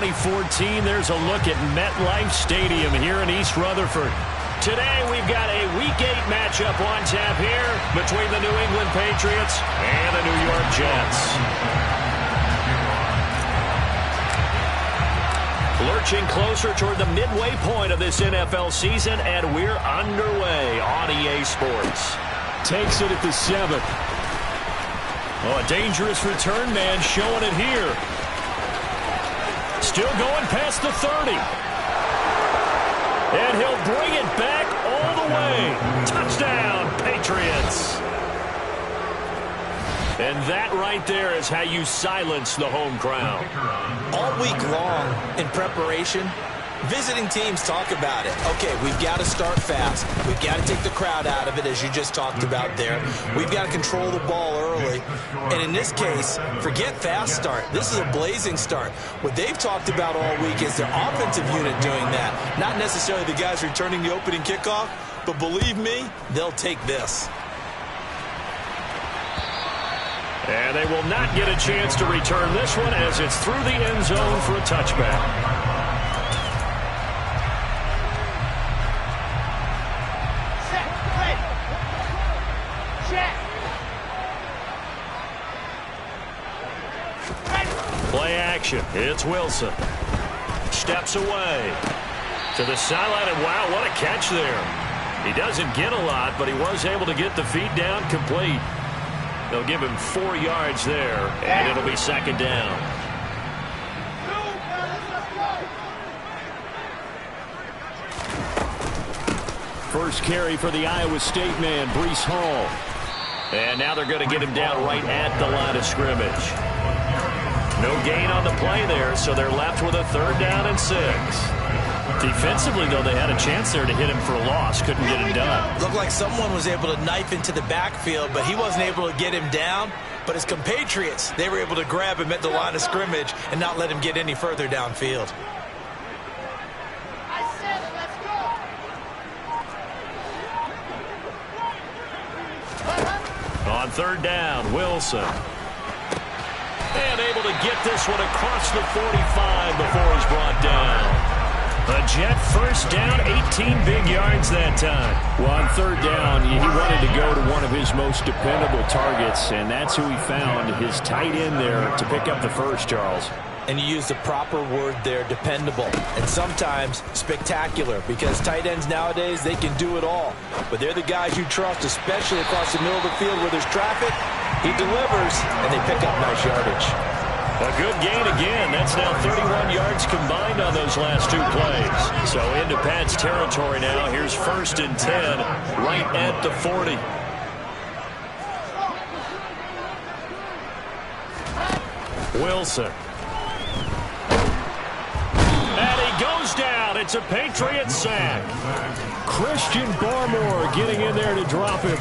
2014, there's a look at MetLife Stadium here in East Rutherford. Today, we've got a Week 8 matchup on tap here between the New England Patriots and the New York Jets. Lurching closer toward the midway point of this NFL season, and we're underway on EA Sports. Takes it at the 7. Oh, a dangerous return man showing it here. Still going past the 30. And he'll bring it back all the way. Touchdown, Patriots. And that right there is how you silence the home crowd. All week long in preparation, visiting teams talk about it. Okay, we've got to start fast. We've got to take the crowd out of it, as you just talked about there. We've got to control the ball early. And in this case, forget fast start. This is a blazing start. What they've talked about all week is their offensive unit doing that. Not necessarily the guys returning the opening kickoff, but believe me, they'll take this. And they will not get a chance to return this one as it's through the end zone for a touchback. Play action. It's Wilson. Steps away to the sideline, and wow, what a catch there. He doesn't get a lot, but he was able to get the feet down complete. They'll give him 4 yards there, and it'll be second down. First carry for the Iowa State man, Breece Hall. And now they're going to get him down right at the line of scrimmage. No gain on the play there, so they're left with a 3rd down and 6. Defensively, though, they had a chance there to hit him for a loss. Couldn't get it done. Looked like someone was able to knife into the backfield, but he wasn't able to get him down. But his compatriots, they were able to grab him at the line of scrimmage and not let him get any further downfield. On 3rd down, Wilson. And able to get this one across the 45 before he's brought down. A Jet first down, 18 big yards that time. Well, on 3rd down, he wanted to go to one of his most dependable targets, and that's who he found, his tight end there, to pick up the first, Charles. And you use the proper word there, dependable, and sometimes spectacular, because tight ends nowadays, they can do it all. But they're the guys you trust, especially across the middle of the field where there's traffic. He delivers, and they pick up nice yardage. A good gain again. That's now 31 yards combined on those last 2 plays. So into Pat's territory now. Here's 1st and 10 right at the 40. Wilson. And he goes down. It's a Patriot sack. Christian Barmore getting in there to drop him.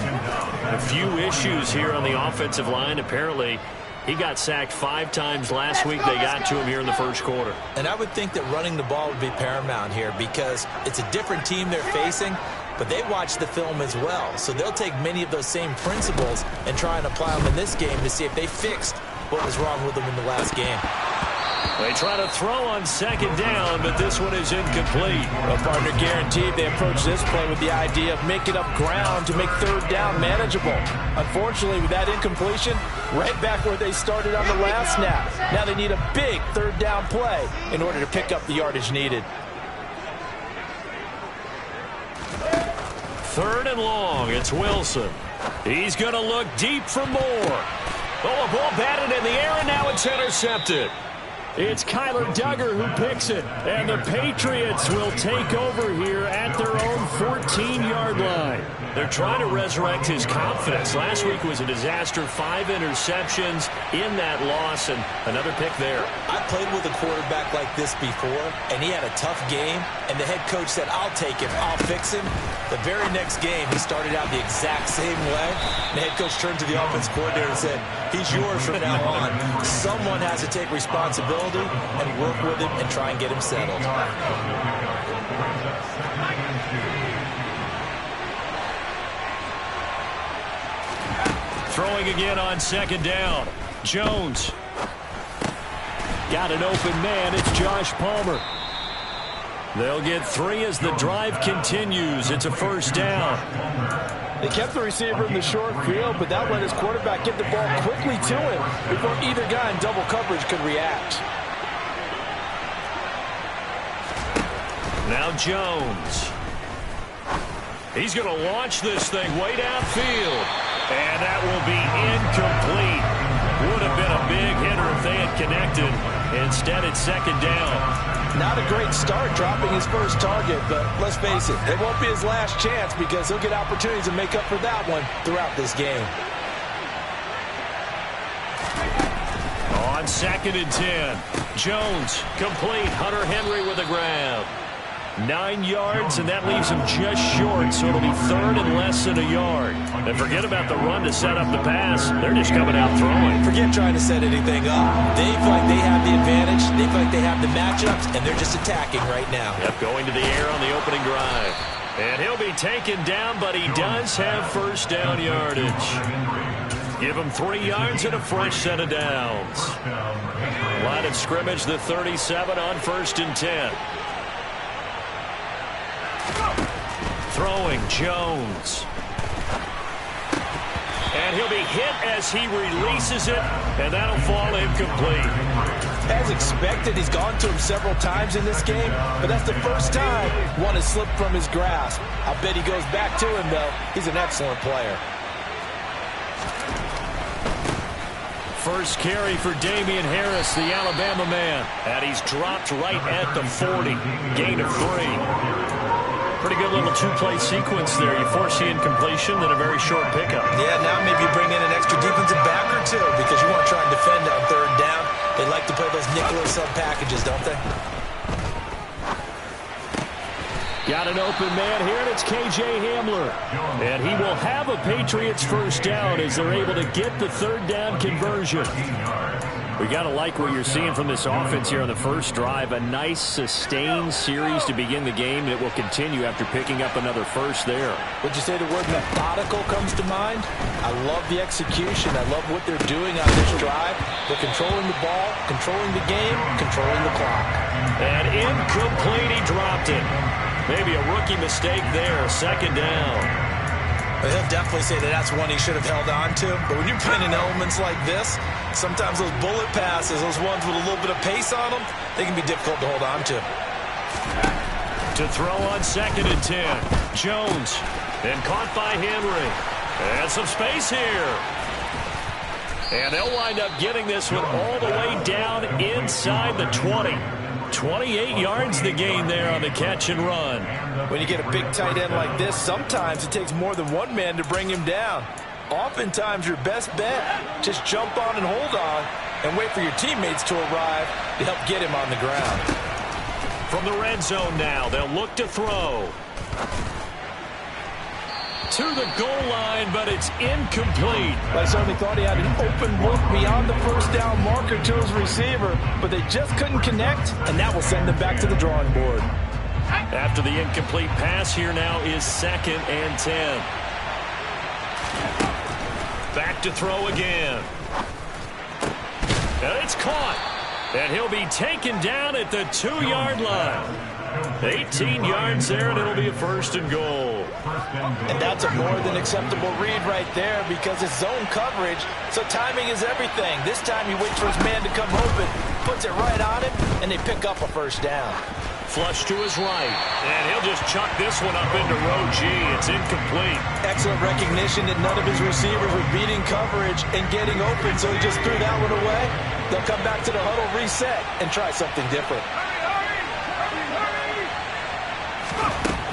A few issues here on the offensive line. Apparently, he got sacked 5 times last week. They got to him here in the first quarter. And I would think that running the ball would be paramount here because it's a different team they're facing, but they watch the film as well. So they'll take many of those same principles and try and apply them in this game to see if they fixed what was wrong with them in the last game. They try to throw on 2nd down, but this one is incomplete. Well, partner, guaranteed they approach this play with the idea of making up ground to make 3rd down manageable. Unfortunately, with that incompletion, right back where they started on the last snap. Now they need a big 3rd down play in order to pick up the yardage needed. 3rd and long. It's Wilson. He's going to look deep for more. Oh, a ball batted in the air, and now it's intercepted. It's Kyler Duggar who picks it, and the Patriots will take over here at their own 14-yard line. They're trying to resurrect his confidence. Last week was a disaster, 5 interceptions in that loss, and another pick there. I played with a quarterback like this before, and he had a tough game, and the head coach said, I'll take him, I'll fix him. The very next game, he started out the exact same way. The head coach turned to the offense coordinator and said, he's yours from now on. Someone has to take responsibility and work with him and try and get him settled. Throwing again on 2nd down. Jones. Got an open man. It's Josh Palmer. They'll get 3 as the drive continues. It's a first down. They kept the receiver in the short field, but that let his quarterback get the ball quickly to him before either guy in double coverage could react. Now Jones. He's going to launch this thing way downfield. And that will be incomplete. Would have been a big hitter if they had connected. Instead, it's second down. Not a great start dropping his first target, but let's face it, it won't be his last chance because he'll get opportunities to make up for that one throughout this game. On 2nd and 10, Jones complete. Hunter Henry with a grab. 9 yards, and that leaves him just short, so it'll be 3rd and less than a yard. And forget about the run to set up the pass. They're just coming out throwing. Forget trying to set anything up. They feel like they have the advantage. They feel like they have the matchups, and they're just attacking right now. Yep, going to the air on the opening drive. And he'll be taken down, but he does have first down yardage. Give him 3 yards and a fresh set of downs. Line of scrimmage, the 37 on 1st and 10. Throwing Jones. And he'll be hit as he releases it, and that'll fall incomplete. As expected, he's gone to him several times in this game, but that's the first time one has slipped from his grasp. I bet he goes back to him, though. He's an excellent player. First carry for Damian Harris, the Alabama man. And he's dropped right at the 40. Gain of 3. Pretty good little two-play sequence there. You force the incompletion, then a very short pickup. Yeah, now maybe bring in an extra defensive back or two because you want to try and defend on 3rd down. They like to play those nickel sub packages, don't they? Got an open man here, and it's K.J. Hamler. And he will have a Patriots first down as they're able to get the 3rd down conversion. We got to like what you're seeing from this offense here on the first drive. A nice, sustained series to begin the game, and it will continue after picking up another first there. Would you say the word methodical comes to mind? I love the execution. I love what they're doing on this drive. They're controlling the ball, controlling the game, controlling the clock. And incomplete, he dropped it. Maybe a rookie mistake there, 2nd down. He'll definitely say that that's one he should have held on to. But when you're playing in elements like this, sometimes those bullet passes, those ones with a little bit of pace on them, they can be difficult to hold on to. To throw on 2nd and 10. Jones. And caught by Henry. And some space here. And they'll wind up getting this one all the way down inside the 20. 28 yards the gain there on the catch and run. When you get a big tight end like this, sometimes it takes more than one man to bring him down. Oftentimes your best bet, just jump on and hold on and wait for your teammates to arrive to help get him on the ground. From the red zone now, they'll look to throw. To the goal line, but it's incomplete. I certainly thought he had an open look beyond the first down marker to his receiver, but they just couldn't connect, and that will send them back to the drawing board. After the incomplete pass, here now is 2nd and 10. Back to throw again. And it's caught. And he'll be taken down at the 2-yard line. 18 yards there, and it'll be a 1st and goal. And that's a more than acceptable read right there because it's zone coverage, so timing is everything. This time he waits for his man to come open, puts it right on him, and they pick up a first down. Flush to his right, and he'll just chuck this one up into row G. It's incomplete. Excellent recognition that none of his receivers were beating coverage and getting open, so he just threw that one away. They'll come back to the huddle, reset, and try something different.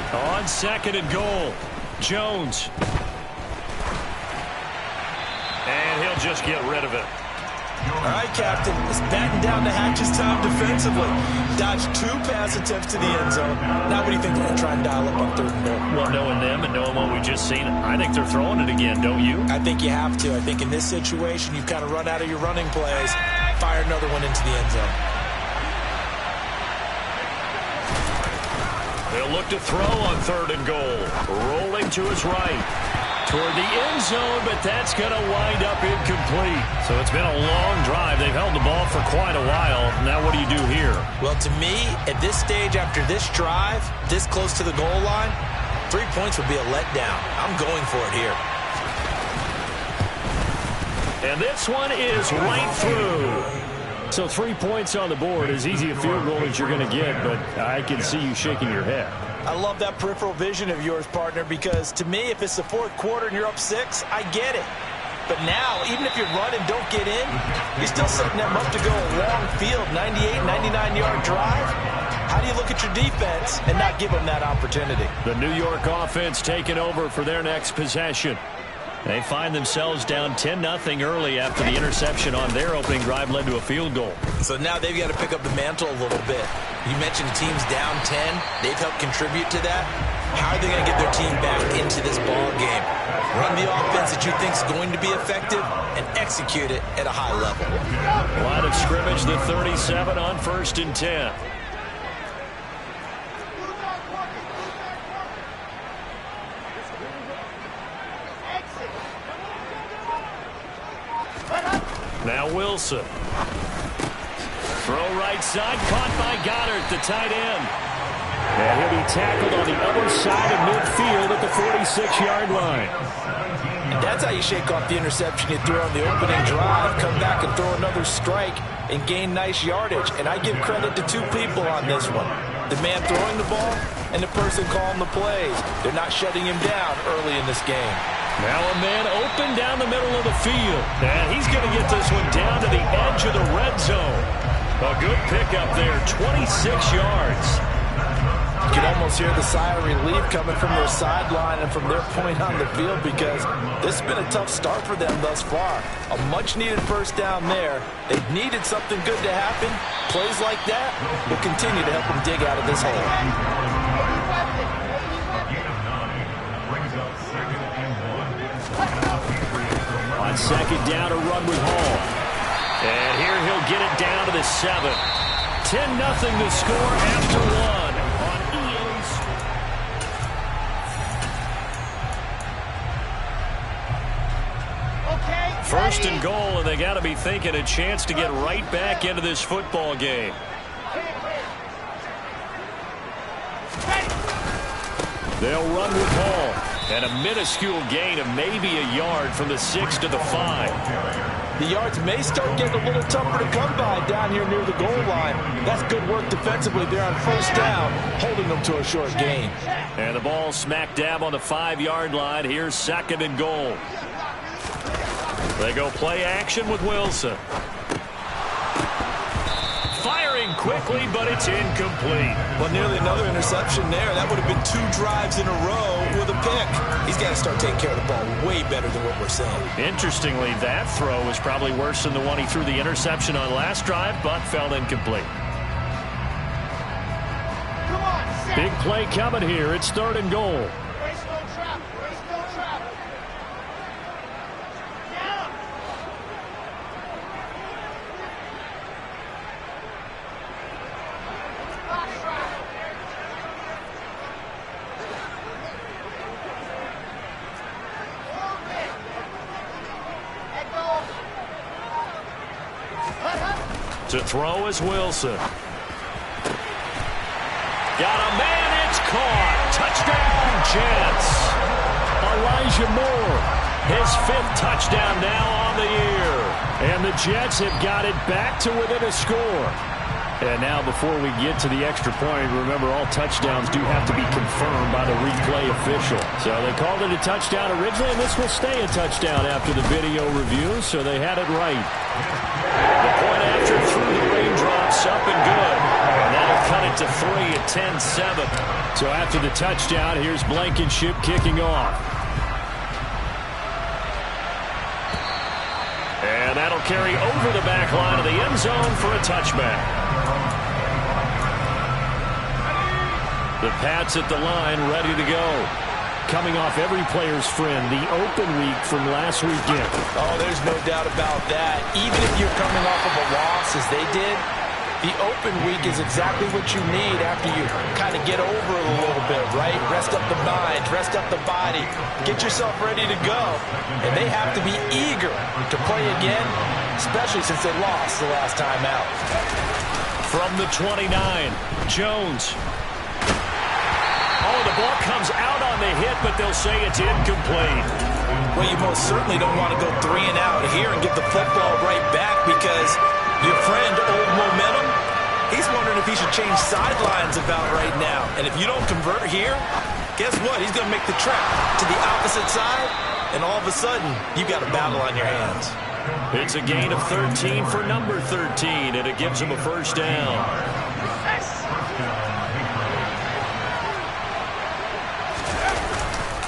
On 2nd and goal, Jones. And he'll just get rid of it. All right, Captain. It's batting down the hatches time defensively. Dodged 2 pass attempts to the end zone. Now what do you think they're going to try and dial up on 3rd and goal? Well, knowing them and knowing what we just seen, I think they're throwing it again, don't you? I think you have to. I think in this situation, you've kind of run out of your running plays. Fire another one into the end zone. They'll look to throw on 3rd and goal. Rolling to his right. toward the end zone, but that's going to wind up incomplete. So it's been a long drive. They've held the ball for quite a while. Now what do you do here? Well, to me, at this stage after this drive, this close to the goal line, 3 points would be a letdown. I'm going for it here. And this one is right through. So 3 points on the board, as easy a field goal as you're going to get, but I can see you shaking your head. I love that peripheral vision of yours, partner, because to me, if it's the fourth quarter and you're up 6, I get it. But now, even if you run and don't get in, you're still setting them up to go a long field, 98, 99-yard drive. How do you look at your defense and not give them that opportunity? The New York offense taking over for their next possession. They find themselves down 10-0 early after the interception on their opening drive led to a field goal. So now they've got to pick up the mantle a little bit. You mentioned teams down 10. They've helped contribute to that. How are they going to get their team back into this ball game? Run the offense that you think is going to be effective and execute it at a high level. Line of scrimmage, the 37 on 1st and 10. Now Wilson. Throw right side, caught by Goddard, the tight end. And he'll be tackled on the other side of midfield at the 46-yard line. And that's how you shake off the interception you threw on the opening drive, come back and throw another strike and gain nice yardage. And I give credit to 2 people on this one. The man throwing the ball and the person calling the plays. They're not shutting him down early in this game. Now a man open down the middle of the field. And he's going to get this one down to the edge of the red zone. A good pickup there, 26 yards. You can almost hear the sigh of relief coming from their sideline and from their point on the field, because this has been a tough start for them thus far. A much-needed first down there. They've needed something good to happen. Plays like that will continue to help them dig out of this hole. On second down, a run with Hall. And here he'll get it down to the 7. 10-0 the score after 1 on EA Sports. Okay, first and goal, and they got to be thinking a chance to get right back into this football game. They'll run with Hall. And a minuscule gain of maybe a yard from the 6 to the 5. The yards may start getting a little tougher to come by down here near the goal line. That's good work defensively there on first down, holding them to a short gain. And the ball smack dab on the 5-yard line. Here's second and goal. They go play action with Wilson. Firing quickly, but it's incomplete. Well, nearly another interception there. That would have been 2 drives in a row with a pick. He's got to start taking care of the ball way better than what we're seeing. Interestingly, that throw was probably worse than the one he threw the interception on last drive, but fell incomplete. Big play coming here. It's third and goal. To throw is Wilson. Got a man, it's caught. Touchdown, Jets. Elijah Moore, his 5th touchdown now on the year. And the Jets have got it back to within a score. And now before we get to the extra point, remember all touchdowns do have to be confirmed by the replay official. So they called it a touchdown originally, and this will stay a touchdown after the video review, so they had it right. The point after through the raindrops, up and good. And that'll cut it to 3 at 10-7. So after the touchdown, here's Blankenship kicking off. And that'll carry over the back line of the end zone for a touchback. The Pats at the line, ready to go. Coming off every player's friend, the open week from last weekend. Oh, there's no doubt about that. Even if you're coming off of a loss, as they did, The open week is exactly what you need after you kind of get over it a little bit, right? Rest up the mind, rest up the body, get yourself ready to go. And they have to be eager to play again, especially since they lost the last time out. From the 29, Jones. Oh, the ball comes out on the hit, but they'll say it's incomplete. Well, you most certainly don't want to go 3 and out here and get the football right back because your friend, Old Momentum, he's wondering if he should change sidelines about right now. And if you don't convert here, guess what? He's going to make the trek to the opposite side, and all of a sudden, you've got a battle on your hands. It's a gain of 13 for number 13, and it gives him a first down.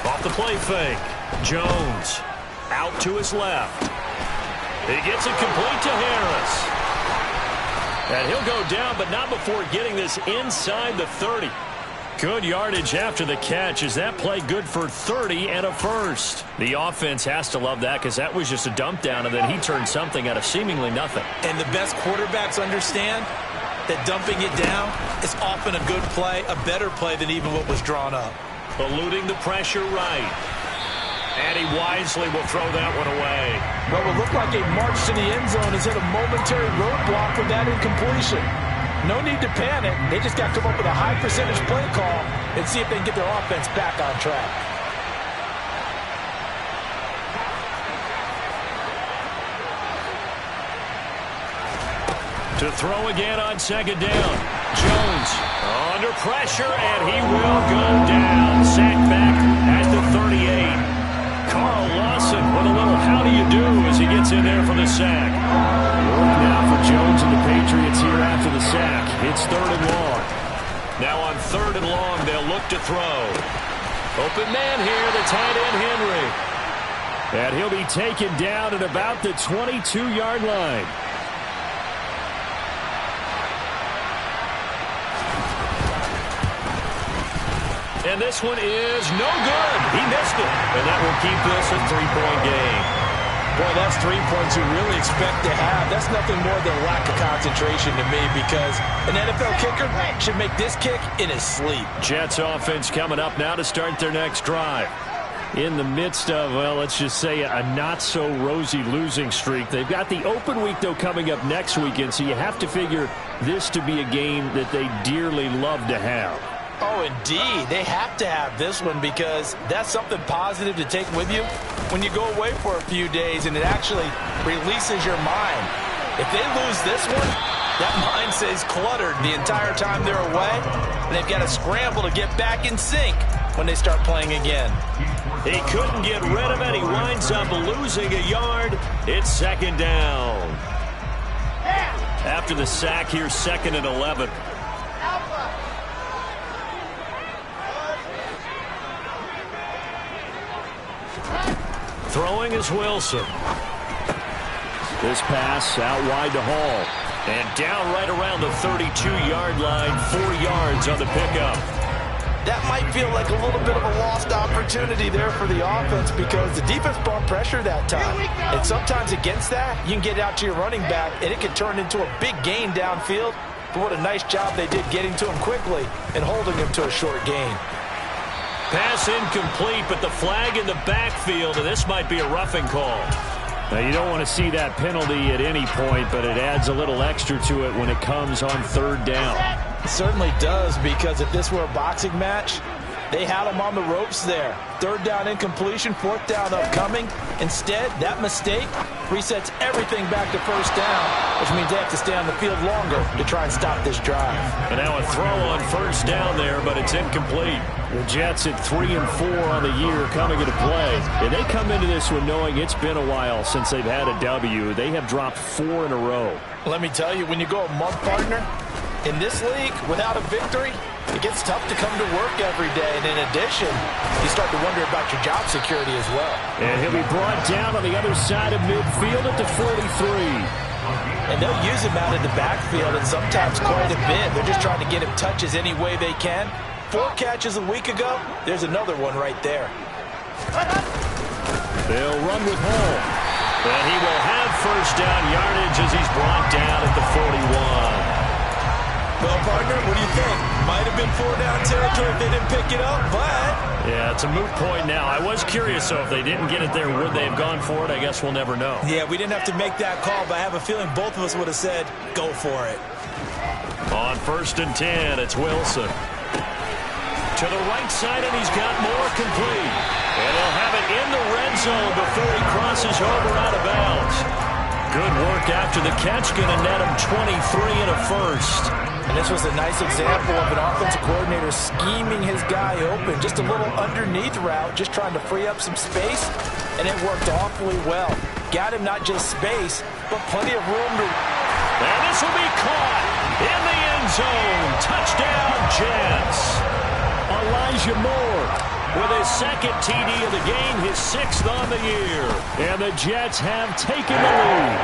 Off the play fake, Jones out to his left. He gets it complete to Harris. And he'll go down, but not before getting this inside the 30. Good yardage after the catch. Is that play good for 30 and a first? The offense has to love that because that was just a dump down, and then he turned something out of seemingly nothing. And the best quarterbacks understand that dumping it down is often a good play, a better play than even what was drawn up. Eluding the pressure right. And he wisely will throw that one away. Well, it looked like a march to the end zone has hit a momentary roadblock with that incompletion. No need to panic. They just got to come up with a high percentage play call and see if they can get their offense back on track. To throw again on second down. Jones under pressure, and he will go down. Sacked back at the 38. Carl Lawson with a little how do you do as he gets in there for the sack. Work now for Jones and the Patriots here after the sack. It's 3rd and long. Now on 3rd and long, they'll look to throw. Open man here, the tight end Henry. And he'll be taken down at about the 22-yard line. And this one is no good. He missed it. And that will keep this a 3-point game. Boy, that's 3 points you really expect to have. That's nothing more than a lack of concentration to me because an NFL kicker should make this kick in his sleep. Jets offense coming up now to start their next drive. In the midst of, well, let's just say a not-so-rosy losing streak. They've got the open week, though, coming up next weekend, so you have to figure this to be a game that they dearly love to have. Oh, indeed. They have to have this one because that's something positive to take with you when you go away for a few days, and it actually releases your mind. If they lose this one, that mind stays cluttered the entire time they're away, and they've got to scramble to get back in sync when they start playing again. He couldn't get rid of it. He winds up losing a yard. It's 2nd down. After the sack here, 2nd and 11. Throwing is Wilson. This pass out wide to Hall. And down right around the 32-yard line, 4 yards on the pickup. That might feel like a little bit of a lost opportunity there for the offense because the defense brought pressure that time. And sometimes against that, you can get out to your running back, and it can turn into a big gain downfield. But what a nice job they did getting to him quickly and holding him to a short gain. Pass incomplete, but the flag in the backfield, and this might be a roughing call. Now, you don't want to see that penalty at any point, but it adds a little extra to it when it comes on 3rd down. It certainly does, because if this were a boxing match, they had him on the ropes there. 3rd down incompletion, 4th down upcoming. Instead, that mistake resets everything back to 1st down, which means they have to stay on the field longer to try and stop this drive. And now a throw on 1st down there, but it's incomplete. The Jets at 3 and 4 on the year coming into play. And they come into this one knowing it's been a while since they've had a W. They have dropped 4 in a row. Let me tell you, when you go a month, partner, in this league, without a victory, it gets tough to come to work every day. And in addition, you start to wonder about your job security as well. And he'll be brought down on the other side of midfield at the 43. And they'll use him out in the backfield, and sometimes quite a bit. They're just trying to get him touches any way they can. 4 catches a week ago. There's another one right there. They'll run with Hall. And he will have 1st down yardage as he's brought down at the 41. Well, partner, what do you think? Might have been 4-down territory if they didn't pick it up, but... Yeah, it's a moot point now. I was curious, though, if they didn't get it there, would they have gone for it? I guess we'll never know. Yeah, we didn't have to make that call, but I have a feeling both of us would have said, go for it. On 1st and 10, it's Wilson. To the right side, and he's got more complete. And he'll have it in the red zone before he crosses over out of bounds. Good work after the catch, going to net him 23 and a first. And this was a nice example of an offensive coordinator scheming his guy open. Just a little underneath route, just trying to free up some space, and it worked awfully well. Got him not just space, but plenty of room to... And this will be caught in the end zone. Touchdown, Jets. Elijah Moore with his second TD of the game, his 6th on the year. And the Jets have taken the lead.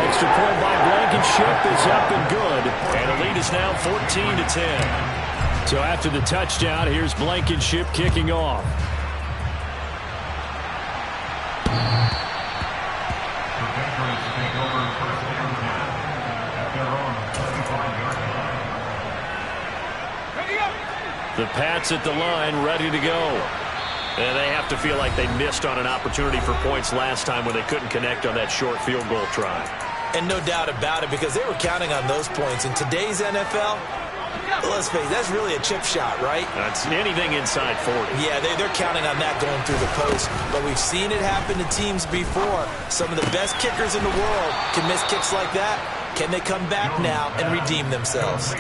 Extra point by Blankenship is up and good. And the lead is now 14-10. So after the touchdown, here's Blankenship kicking off. The Pats at the line, ready to go. And they have to feel like they missed on an opportunity for points last time when they couldn't connect on that short field goal try. And no doubt about it, because they were counting on those points. In today's NFL, let's face it, that's really a chip shot, right? That's anything inside 40. Yeah, they're counting on that going through the post. But we've seen it happen to teams before. Some of the best kickers in the world can miss kicks like that. Can they come back now and redeem themselves?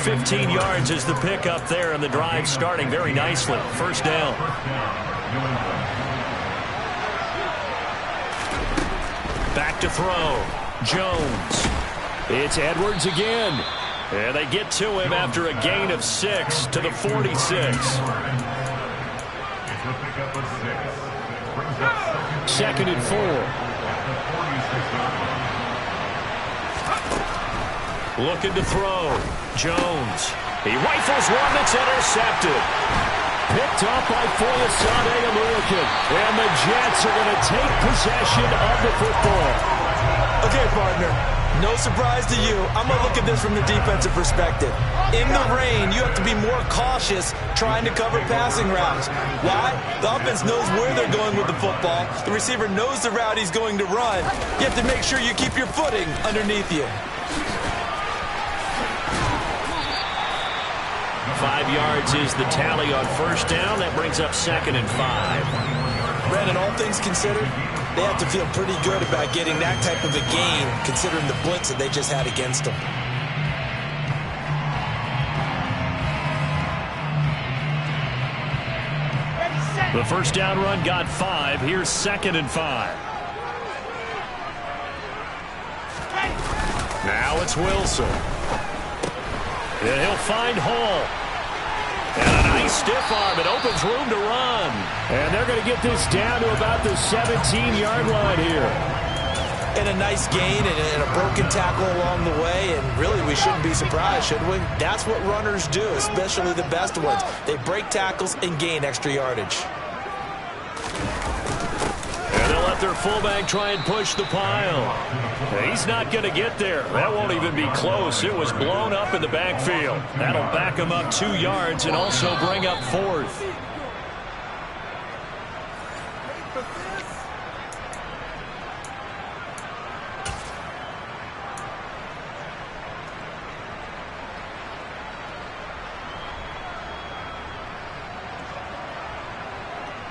15 yards is the pickup there, and the drive starting very nicely. First down. Back to throw. Jones. It's Edwards again. And they get to him after a gain of 6 to the 46. Second and 4. Looking to throw. Jones. He rifles one that's intercepted. Picked off by Foyesade Oluokun. And the Jets are going to take possession of the football. Okay, partner. No surprise to you. I'm going to look at this from the defensive perspective. In the rain, you have to be more cautious trying to cover passing routes. Why? The offense knows where they're going with the football. The receiver knows the route he's going to run. You have to make sure you keep your footing underneath you. 5 yards is the tally on first down. That brings up 2nd and 5. Brandon, all things considered, they have to feel pretty good about getting that type of a gain, considering the blitz that they just had against them. The first down run got 5. Here's 2nd and 5. Now it's Wilson. And he'll find Hall. And a nice stiff arm. It opens room to run. And they're going to get this down to about the 17-yard line here. And a nice gain and a broken tackle along the way. And really, we shouldn't be surprised, should we? That's what runners do, especially the best ones. They break tackles and gain extra yardage. And they'll let their fullback try and push the pile. He's not going to get there. That won't even be close. It was blown up in the backfield. That'll back him up 2 yards and also bring up 4th.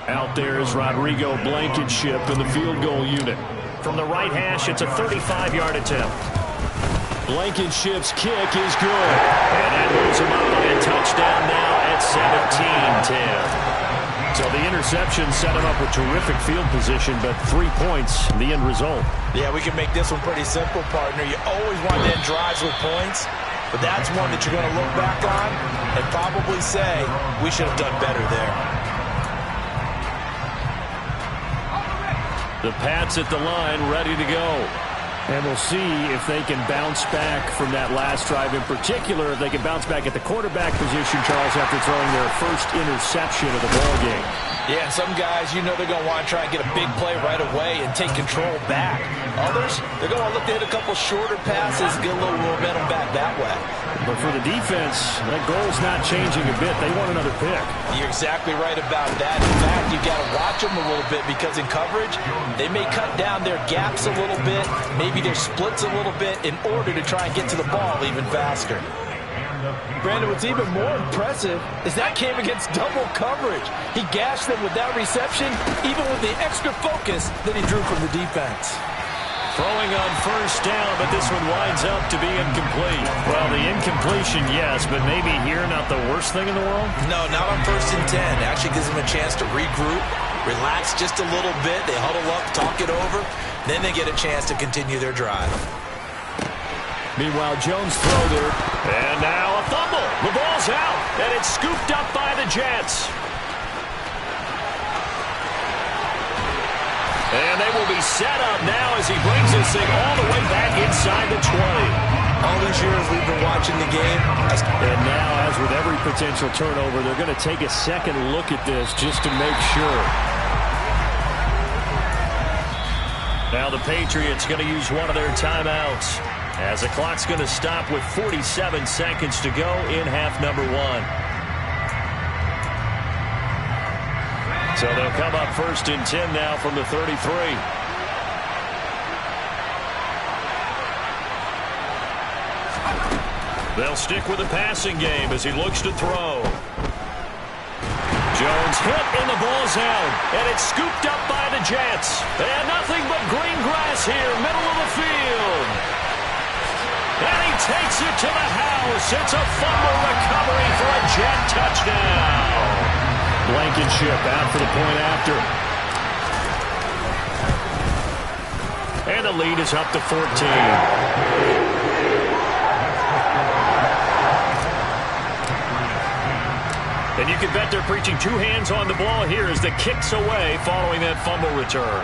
Out there is Rodrigo Blankenship in the field goal unit. From the right hash, it's a 35-yard attempt. Blankenship's kick is good. And that moves him up by a touchdown now at 17-10. So the interception set him up with terrific field position, but 3 points, the end result. Yeah, we can make this one pretty simple, partner. You always want to end drives with points, but that's one that you're going to look back on and probably say, we should have done better there. The Pats at the line, ready to go. And we'll see if they can bounce back from that last drive in particular, if they can bounce back at the quarterback position, Charles, after throwing their first interception of the ball game. Yeah, and some guys, you know they're going to want to try and get a big play right away and take control back. Others, they're going to look to hit a couple shorter passes, get a little momentum back that way. But for the defense, that goal's not changing a bit. They want another pick. You're exactly right about that. In fact, you've got to watch them a little bit because in coverage, they may cut down their gaps a little bit, maybe their splits a little bit in order to try and get to the ball even faster. Brandon, what's even more impressive is that came against double coverage. He gashed them with that reception, even with the extra focus that he drew from the defense. Throwing on first down, but this one winds up to be incomplete. Well, the incompletion, yes, but maybe here not the worst thing in the world? No, not on 1st and 10. It actually gives them a chance to regroup, relax just a little bit. They huddle up, talk it over. Then they get a chance to continue their drive. Meanwhile, Jones throw there. And now a fumble. The ball's out, and it's scooped up by the Jets. And they will be set up now as he brings this thing all the way back inside the 20. All these years we've been watching the game. And now, as with every potential turnover, they're going to take a second look at this just to make sure. Now the Patriots going to use one of their timeouts, as the clock's going to stop with 47 seconds to go in half number 1. So they'll come up 1st and 10 now from the 33. They'll stick with the passing game as he looks to throw. Jones hit and the ball's out, and it's scooped up by the Jets. And nothing but green grass here, middle of the field. And he takes it to the house. It's a fumble recovery for a Jet touchdown. Blankenship out for the point after. And the lead is up to 14. And you can bet they're preaching 2 hands on the ball here as the kick's away following that fumble return.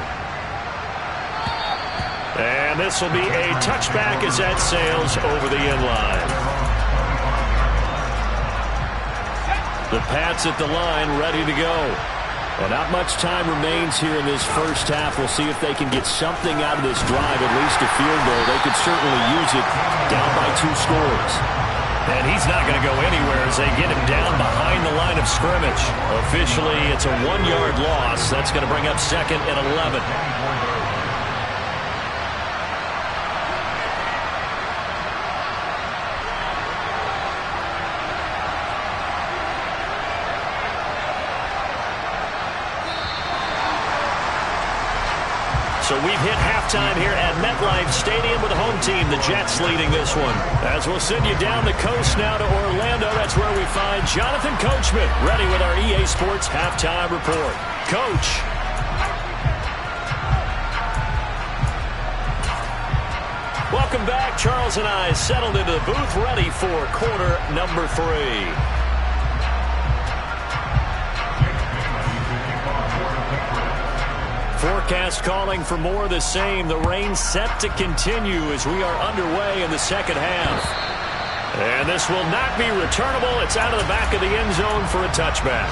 And this will be a touchback as that sails over the end line. The Pats at the line ready to go. Well, not much time remains here in this first half. We'll see if they can get something out of this drive, at least a field goal. They could certainly use it down by 2 scores. And he's not going to go anywhere as they get him down behind the line of scrimmage. Officially, it's a 1-yard loss. That's going to bring up 2nd and 11. So we've hit halftime here at MetLife Stadium with the home team, the Jets, leading this one. As we'll send you down the coast now to Orlando, that's where we find Jonathan Coachman, ready with our EA Sports halftime report. Coach. Welcome back. Charles and I settled into the booth, ready for quarter number 3. Forecast calling for more of the same. The rain set to continue as we are underway in the second half. And this will not be returnable. It's out of the back of the end zone for a touchback.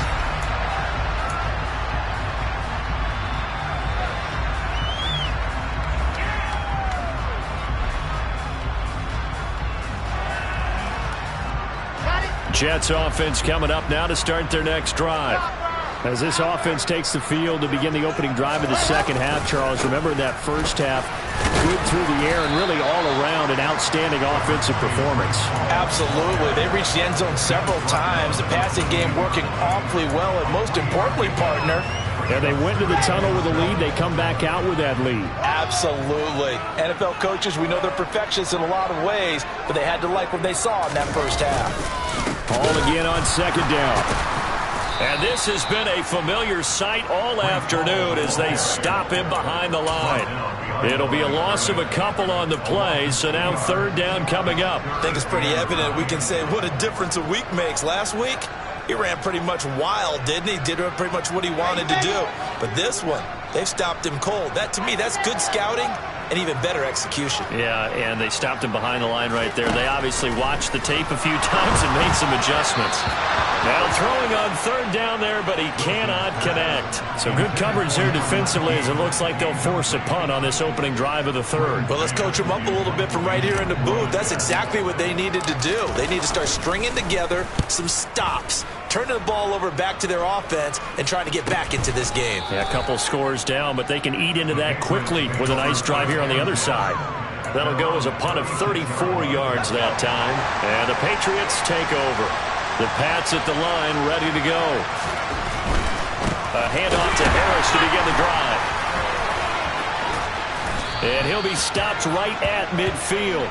Jets offense coming up now to start their next drive. As this offense takes the field to begin the opening drive of the second half, Charles, remember that first half, good through the air and really all around an outstanding offensive performance. Absolutely. They reached the end zone several times. The passing game working awfully well, and most importantly, partner, yeah, they went to the tunnel with a lead. They come back out with that lead. Absolutely. NFL coaches, we know they're perfectionists in a lot of ways, but they had to like what they saw in that first half. Ball again on 2nd down. And this has been a familiar sight all afternoon as they stop him behind the line. It'll be a loss of a couple on the play, so now 3rd down coming up. I think it's pretty evident. We can say what a difference a week makes. Last week, he ran pretty much wild, didn't he? Did pretty much what he wanted to do. But this one, they've stopped him cold. That, to me, that's good scouting and even better execution. Yeah, and they stopped him behind the line right there. They obviously watched the tape a few times and made some adjustments. Now throwing on third down there, but he cannot connect. So good coverage there defensively as it looks like they'll force a punt on this opening drive of the third. Well, let's coach them up a little bit from right here in the booth. That's exactly what they needed to do. They need to start stringing together some stops, turning the ball over back to their offense, and trying to get back into this game. Yeah, a couple scores down, but they can eat into that quickly with a nice drive here on the other side. That'll go as a punt of 34 yards that time. And the Patriots take over. The Pats at the line, ready to go. A handoff to Harris to begin the drive. And he'll be stopped right at midfield.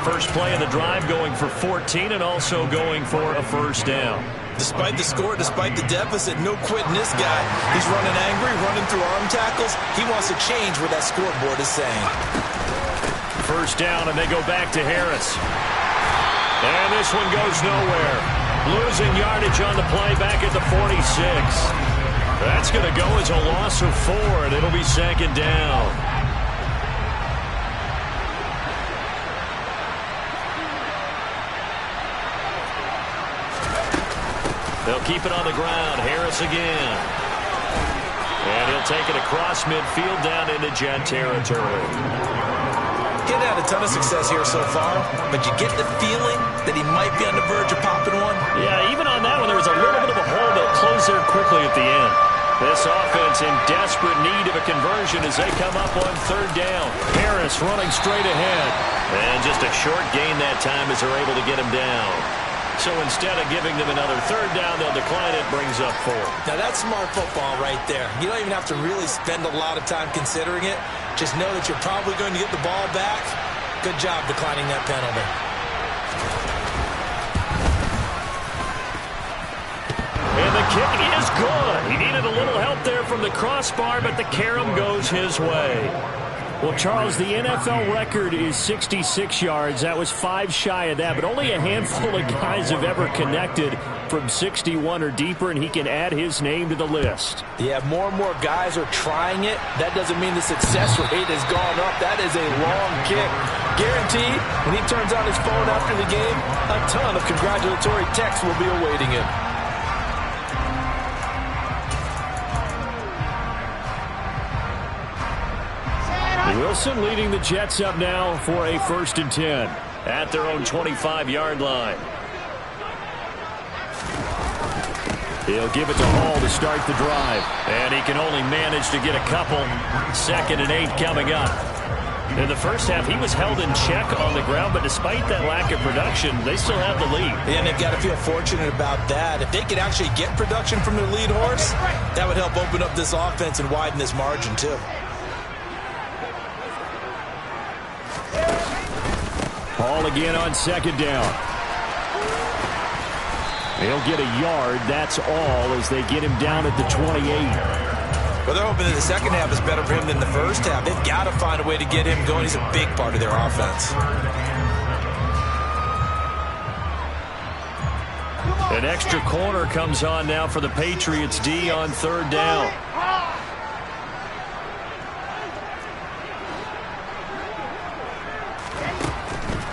First play of the drive going for 14 and also going for a first down. Despite the score, despite the deficit, no quitting this guy. He's running angry, running through arm tackles. He wants to change what that scoreboard is saying. First down, and they go back to Harris. And this one goes nowhere. Losing yardage on the play back at the 46. That's going to go as a loss of 4, and it'll be second down. They'll keep it on the ground. Harris again. And he'll take it across midfield down into Jet territory. He's had a ton of success here so far, but you get the feeling that he might be on the verge of popping one. Yeah, even on that one, there was a little bit of a hole that closed there quickly at the end. This offense in desperate need of a conversion as they come up on third down. Harris running straight ahead. And just a short gain that time as they're able to get him down. So instead of giving them another third down, they'll decline it, brings up 4. Now that's smart football right there. You don't even have to really spend a lot of time considering it. Just know that you're probably going to get the ball back. Good job declining that penalty. And the kick is good. He needed a little help there from the crossbar, but the carom goes his way. Well, Charles, the NFL record is 66 yards. That was 5 shy of that, but only a handful of guys have ever connected from 61 or deeper, and he can add his name to the list. Yeah, more and more guys are trying it. That doesn't mean the success rate has gone up. That is a long kick. Guaranteed, when he turns on his phone after the game, a ton of congratulatory texts will be awaiting him. Wilson leading the Jets up now for a 1st and 10 at their own 25-yard line. He'll give it to Hall to start the drive. And he can only manage to get a couple. 2nd and 8 coming up. In the first half, he was held in check on the ground, but despite that lack of production, they still have the lead. And they've got to feel fortunate about that. If they could actually get production from their lead horse, that would help open up this offense and widen this margin, too. Hall again on 2nd down. They'll get a yard, that's all, as they get him down at the 28. Well, they're hoping that the second half is better for him than the first half. They've got to find a way to get him going. He's a big part of their offense. An extra corner comes on now for the Patriots D on 3rd down.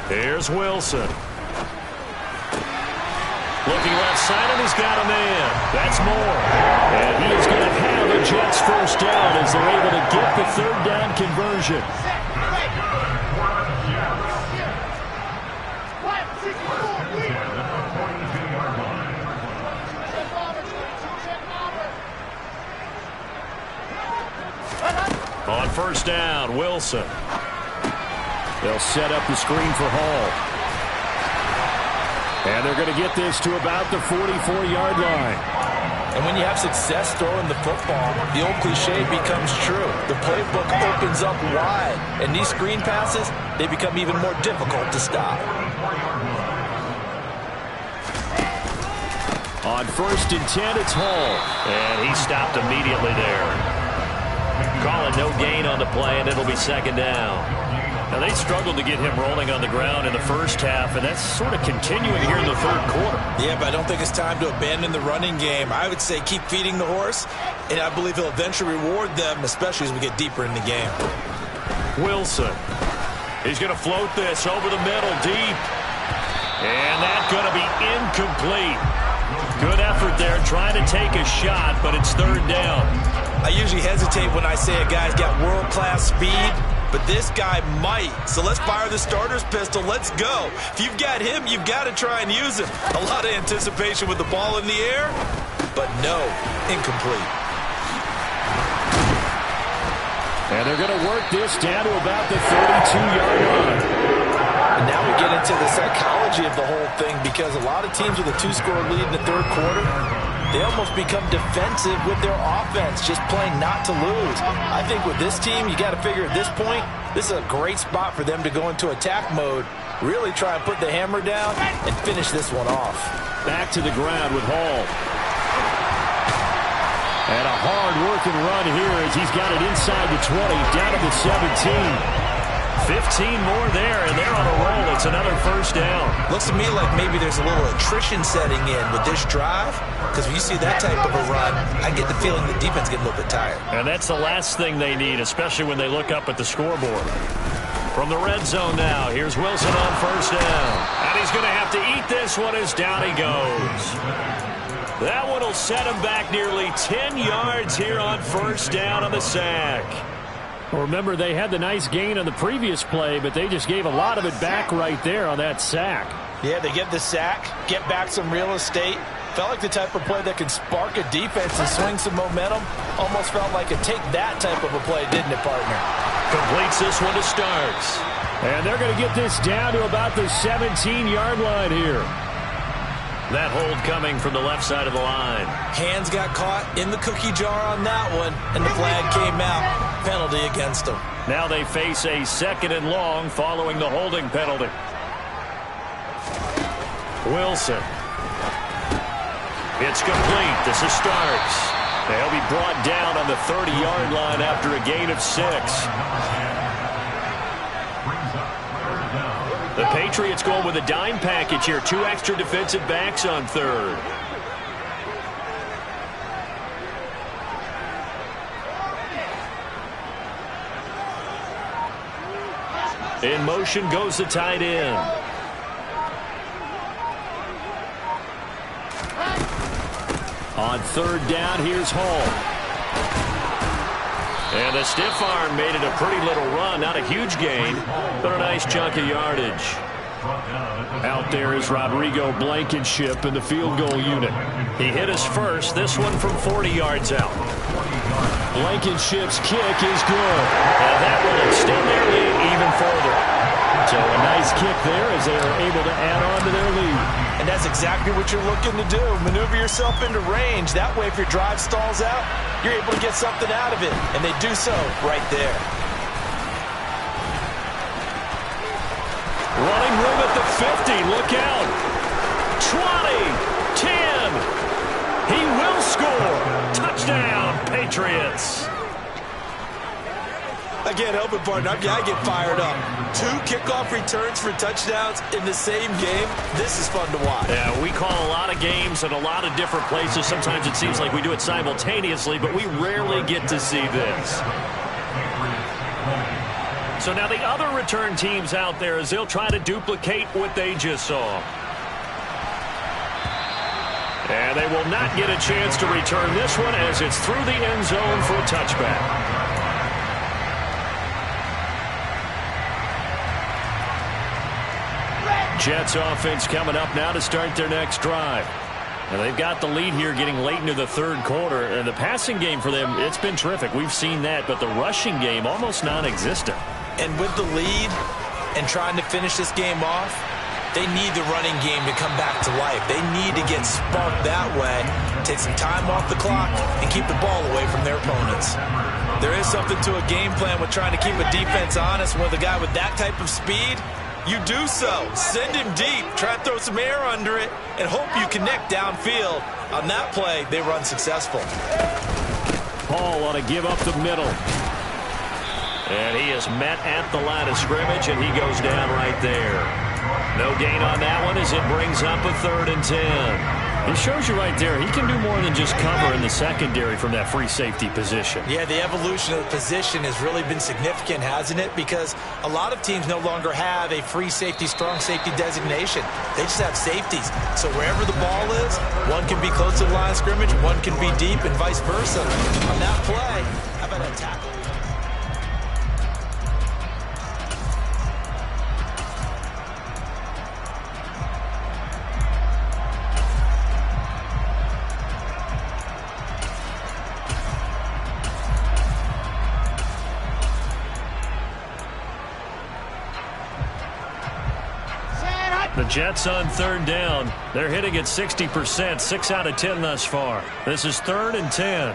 Here's Wilson. Looking left side, and he's got a man. That's Moore. And he is going to have a Jets first down as they're able to get the 3rd down conversion. On 1st down, Wilson. They'll set up the screen for Hall. And they're going to get this to about the 44-yard line. And when you have success throwing the football, the old cliche becomes true. The playbook opens up wide. And these screen passes, they become even more difficult to stop. On 1st and 10, it's Hall. And he stopped immediately there. Call it no gain on the play, and it'll be 2nd down. Now, they struggled to get him rolling on the ground in the first half, and that's sort of continuing here in the 3rd quarter. Yeah, but I don't think it's time to abandon the running game. I would say keep feeding the horse, and I believe he'll eventually reward them, especially as we get deeper in the game. Wilson. He's going to float this over the middle, deep. And that's going to be incomplete. Good effort there, trying to take a shot, but it's third down. I usually hesitate when I say a guy's got world-class speed, but this guy might. So let's fire the starter's pistol. Let's go. If you've got him, you've got to try and use him. A lot of anticipation with the ball in the air, but no, incomplete. And they're going to work this down to about the 32-yard line. And now we get into the psychology of the whole thing, because a lot of teams with a 2-score lead in the third quarter, they almost become defensive with their offense, just playing not to lose. I think with this team, you got to figure at this point, this is a great spot for them to go into attack mode, really try and put the hammer down and finish this one off. Back to the ground with Hall. And a hard-working run here as he's got it inside the 20, down to the 17. 15 more there, and they're on a roll. It's another first down. Looks to me like maybe there's a little attrition setting in with this drive, because when you see that type of a run, I get the feeling the defense getting a little bit tired. And that's the last thing they need, especially when they look up at the scoreboard. From the red zone now, here's Wilson on first down. And he's going to have to eat this one as down he goes. That one will set him back nearly 10 yards here on first down on the sack. Well, remember, they had the nice gain on the previous play, but they just gave a lot of it back right there on that sack. Yeah, they get the sack, get back some real estate. Felt like the type of play that can spark a defense and swing some momentum. Almost felt like a take that type of a play, didn't it, partner? Completes this one to Starks. And they're going to get this down to about the 17-yard line here. That hold coming from the left side of the line. Hands got caught in the cookie jar on that one, and the flag came out. Penalty against them. Now they face a second and long following the holding penalty. Wilson. It's complete. This is Starks. They'll be brought down on the 30-yard line after a gain of 6. The Patriots going with a dime package here. 2 extra defensive backs on third. In motion goes the tight end. On third down, here's Hall. And the stiff arm made it a pretty little run. Not a huge gain, but a nice chunk of yardage. Out there is Rodrigo Blankenship in the field goal unit. He hit us first, this one from 40 yards out. Blankenship's kick is good. And that will extend their lead even further. So a nice kick there as they are able to add on to their lead. And that's exactly what you're looking to do. Maneuver yourself into range. That way, if your drive stalls out, you're able to get something out of it. And they do so right there. Running room at the 50. Look out. 20. 10. He will score. Touchdown, Patriots. I can't help it, partner. I get fired up. 2 kickoff returns for touchdowns in the same game. This is fun to watch. Yeah, we call a lot of games at a lot of different places. Sometimes it seems like we do it simultaneously, but we rarely get to see this. So now the other return teams out there, as they'll try to duplicate what they just saw. And they will not get a chance to return this one as it's through the end zone for a touchback. Jets offense coming up now to start their next drive. And they've got the lead here getting late into the third quarter. And the passing game for them, it's been terrific. We've seen that. But the rushing game, almost non-existent. And with the lead and trying to finish this game off, they need the running game to come back to life. They need to get sparked that way, take some time off the clock, and keep the ball away from their opponents. There is something to a game plan with trying to keep a defense honest. With a guy with that type of speed, you do so. Send him deep. Try and throw some air under it and hope you connect downfield. On that play, they run successful. Hall ought to give up the middle. And he is met at the line of scrimmage, and he goes down right there. No gain on that one as it brings up a 3rd and 10. It shows you right there, he can do more than just cover in the secondary from that free safety position. Yeah, the evolution of the position has really been significant, hasn't it? Because a lot of teams no longer have a free safety, strong safety designation. They just have safeties. So wherever the ball is, one can be close to the line of scrimmage, one can be deep, and vice versa. On that play, how about a tackle? The Jets on 3rd down. They're hitting at 60%, 6 out of 10 thus far. This is 3rd and 10.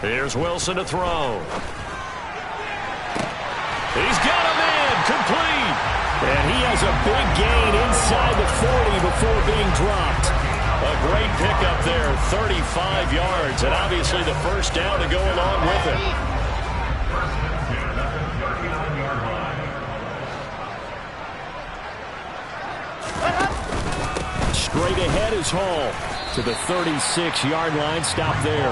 Here's Wilson to throw. He's got him in, complete. And he has a big gain inside the 40 before being dropped. A great pickup there, 35 yards, and obviously the first down to go along with it. Straight ahead is Hall to the 36-yard line. Stop there.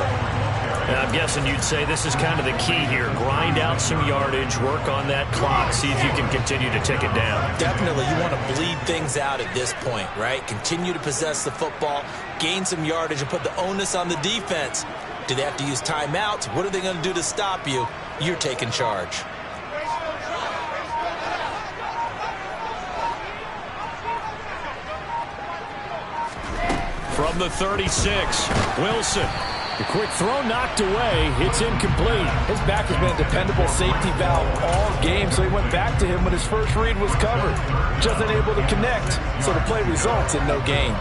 Now, I'm guessing you'd say this is kind of the key here. Grind out some yardage, work on that clock, see if you can continue to tick it down. Definitely, you want to bleed things out at this point, right? Continue to possess the football, gain some yardage, and put the onus on the defense. Do they have to use timeouts? What are they going to do to stop you? You're taking charge. From the 36, Wilson. The quick throw knocked away. It's incomplete. His back has been a dependable safety valve all game, so he went back to him when his first read was covered. Just unable to connect, so the play results in no gain.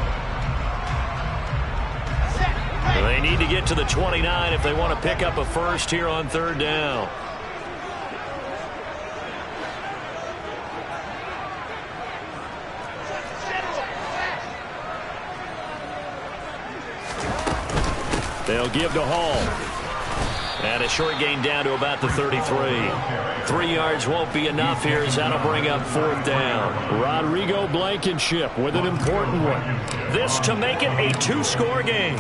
They need to get to the 29 if they want to pick up a first here on 3rd down. They'll give to Hall. And a short gain down to about the 33. 3 yards won't be enough here as that'll bring up 4th down. Rodrigo Blankenship with an important one. This to make it a 2-score game.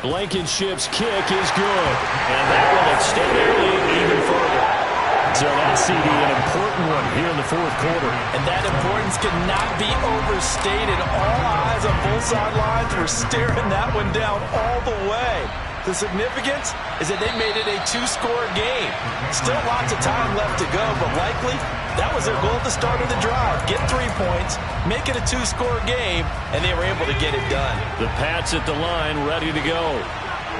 Blankenship's kick is good. And that will extend their lead even further. So that's CD, an important one here in the 4th quarter. And that importance cannot be overstated. All eyes on both sidelines were staring that one down all the way. The significance is that they made it a 2-score game. Still lots of time left to go, but likely that was their goal at the start of the drive. Get 3 points, make it a 2-score game, and they were able to get it done. The Pats at the line, ready to go.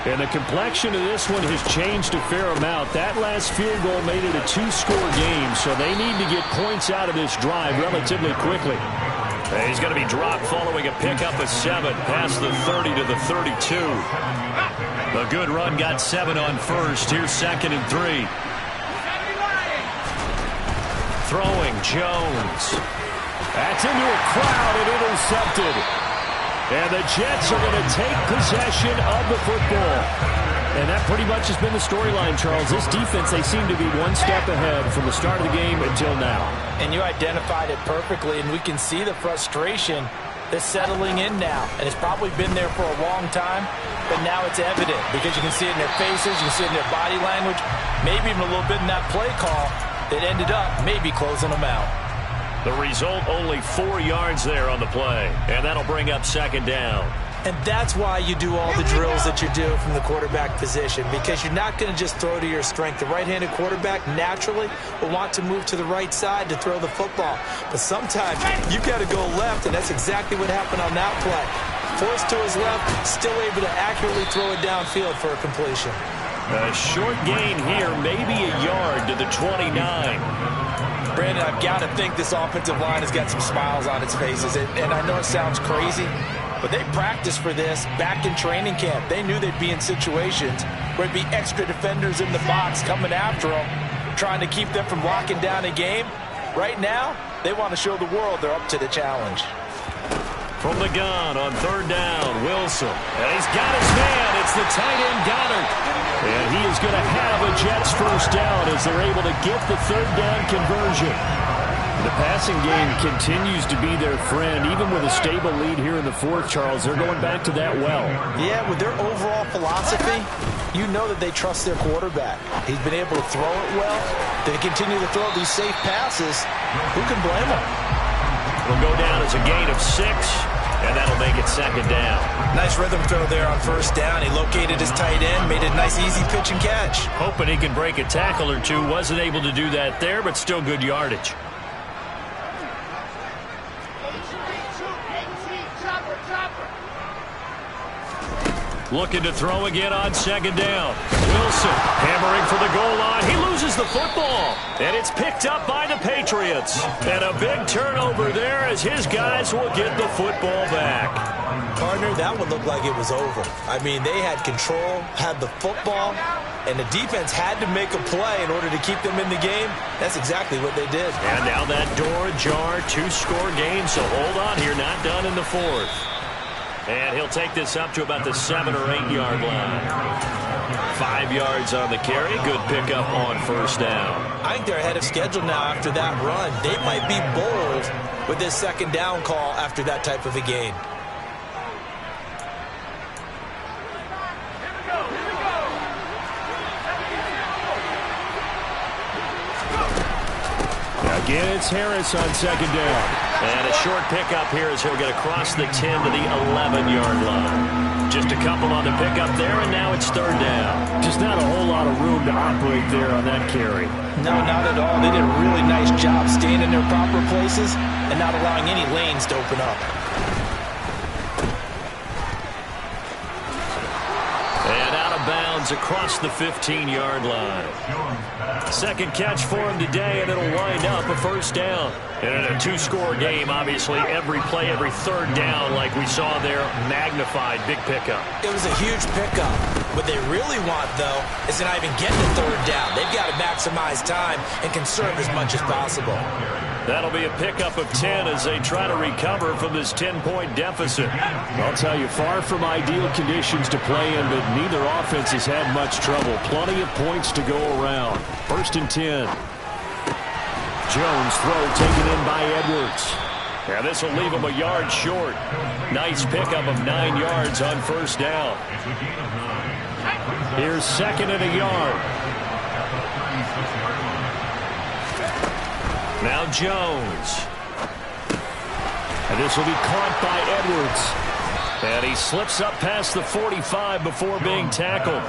And the complexion of this one has changed a fair amount. That last field goal made it a 2-score game, so they need to get points out of this drive relatively quickly. He's going to be dropped following a pickup of 7 past the 30 to the 32. A good run got 7 on first. Here's 2nd and 3. Throwing Jones. That's into a crowd and intercepted. And the Jets are going to take possession of the football. And that pretty much has been the storyline, Charles. This defense, they seem to be one step ahead from the start of the game until now. And you identified it perfectly, and we can see the frustration that's settling in now. And it's probably been there for a long time, but now it's evident because you can see it in their faces, you can see it in their body language, maybe even a little bit in that play call that ended up maybe closing them out. The result, only 4 yards there on the play, and that'll bring up 2nd down. And that's why you do all the drills that you do from the quarterback position, because you're not going to just throw to your strength. The right-handed quarterback naturally will want to move to the right side to throw the football. But sometimes you've got to go left, and that's exactly what happened on that play. Forced to his left, still able to accurately throw it downfield for a completion. A short gain here, maybe a yard to the 29. Brandon, I've got to think this offensive line has got some smiles on its faces. And I know it sounds crazy, but they practiced for this back in training camp. They knew they'd be in situations where there'd be extra defenders in the box coming after them, trying to keep them from locking down a game. Right now, they want to show the world they're up to the challenge. From the gun on third down, Wilson. And he's got his man. It's the tight end, Goddard. And he is going to have a Jets first down as they're able to get the third down conversion. The passing game continues to be their friend. Even with a stable lead here in the fourth, Charles, they're going back to that well. Yeah, with their overall philosophy, you know that they trust their quarterback. He's been able to throw it well. They continue to throw these safe passes. Who can blame them? It'll go down as a gain of 6, and that'll make it second down. Nice rhythm throw there on first down. He located his tight end, made it a nice, easy pitch and catch. Hoping he can break a tackle or two. Wasn't able to do that there, but still good yardage. Looking to throw again on second down. Wilson hammering for the goal line. He loses the football. And it's picked up by the Patriots. And a big turnover there as his guys will get the football back. Partner, that one looked like it was over. I mean, they had control, had the football, and the defense had to make a play in order to keep them in the game. That's exactly what they did. And now that door ajar, 2-score game, so hold on here, not done in the fourth. And he'll take this up to about the 7 or 8 yard line. 5 yards on the carry. Good pickup on first down. I think they're ahead of schedule now after that run. They might be bold with this second down call after that type of a gain. Again, it's Harris on second down. And a short pickup here as he'll get across the 10 to the 11-yard line. Just a couple on the pickup there, and now it's third down. Just not a whole lot of room to operate there on that carry. No, not at all. They did a really nice job staying in their proper places and not allowing any lanes to open up. And out of bounds across the 15-yard line. Second catch for him today, and it'll wind up a first down. And in a 2-score game, obviously, every play, every third down, like we saw there, magnified, big pickup. It was a huge pickup. What they really want, though, is to not even get the third down. They've got to maximize time and conserve as much as possible. That'll be a pickup of 10 as they try to recover from this 10-point deficit. I'll tell you, far from ideal conditions to play in, but neither offense has had much trouble. Plenty of points to go around. First and 10. Jones throw taken in by Edwards. Yeah, this will leave him a yard short. Nice pickup of 9 yards on first down. Here's second and a yard. Now Jones. And this will be caught by Edwards. And he slips up past the 45 before being tackled.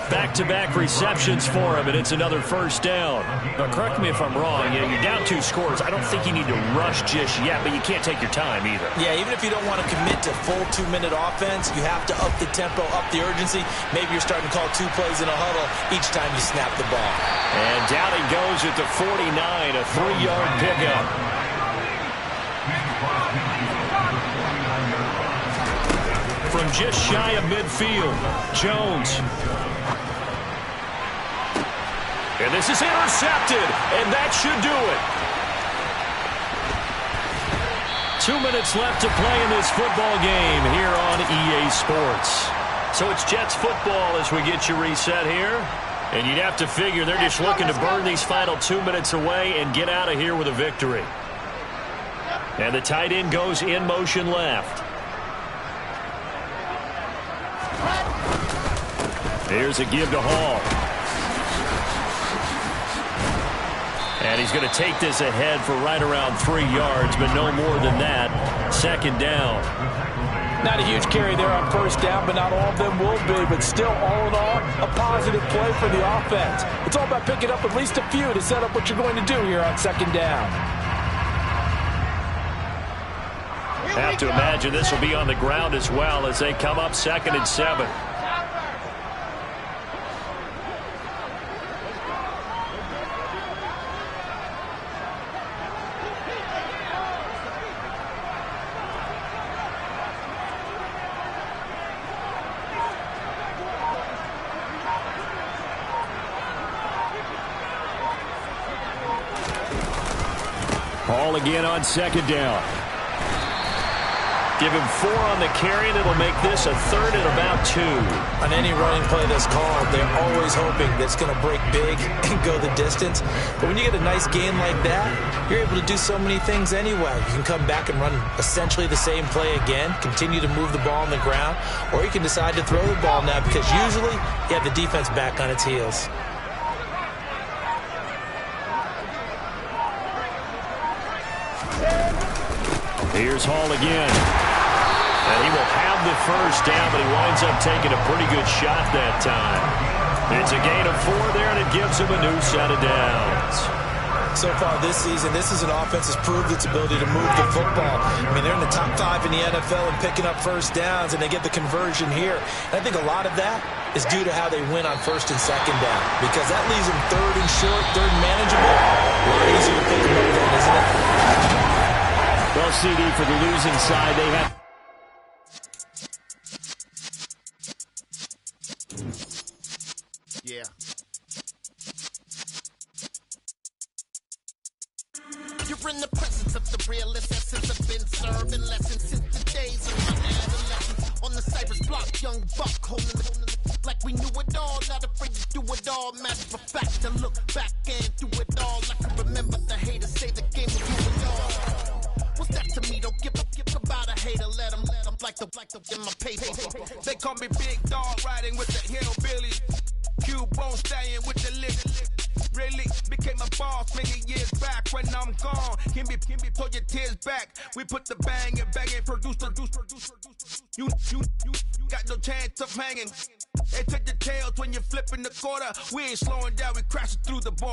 Back-to-back receptions for him, and it's another first down. Now, correct me if I'm wrong. You know, you're down 2 scores. I don't think you need to rush just yet, but you can't take your time either. Yeah, even if you don't want to commit to full 2-minute offense, you have to up the tempo, up the urgency. Maybe you're starting to call 2 plays in a huddle each time you snap the ball. And down he goes at the 49, a 3-yard pickup. From just shy of midfield, Jones. And this is intercepted, and that should do it. 2 minutes left to play in this football game here on EA Sports. So it's Jets football as we get you reset here. And you'd have to figure they're just looking to burn these final 2 minutes away and get out of here with a victory. And the tight end goes in motion left. Here's a give to Hall. And he's going to take this ahead for right around 3 yards, but no more than that. Second down. Not a huge carry there on first down, but not all of them will be. But still, all in all, a positive play for the offense. It's all about picking up at least a few to set up what you're going to do here on second down. Have to imagine this will be on the ground as well as they come up 2nd and 7. Hall again on second down. Give him 4 on the carry, and it'll make this a 3rd and about 2. On any running play that's called, they're always hoping that it's going to break big and go the distance. But when you get a nice gain like that, you're able to do so many things anyway. You can come back and run essentially the same play again, continue to move the ball on the ground, or you can decide to throw the ball now because usually you have the defense back on its heels. Here's Hall again. And he will have the first down, but he winds up taking a pretty good shot that time. It's a gain of 4 there, and it gives him a new set of downs. So far this season, this is an offense that's proved its ability to move the football. I mean, they're in the top 5 in the NFL and picking up first downs, and they get the conversion here. And I think a lot of that is due to how they win on 1st and 2nd down, because that leaves them 3rd and short, 3rd and manageable. A lot easier to pick them up then, isn't it? Well, CD, for the losing side, they have... Yeah. You're in the presence of the realest essence. I've been serving lessons since the days of my adolescence. On the Cypress block, young buck holding the like we knew it all, not afraid to do it all. Matter of fact, to look back and do it all. I can remember the haters say the game was moving on. What's that to me? Don't give about a hater. Let them like the in my paper. They call me Big Dog, riding with the hillbillies. Q-Bone staying with the list. Really became a boss many years back. When I'm gone, can be pull your tears back. We put the bang and produce. You got no chance of hanging. They take the tails when you're flipping the quarter. We ain't slowing down, we crashing through the ball.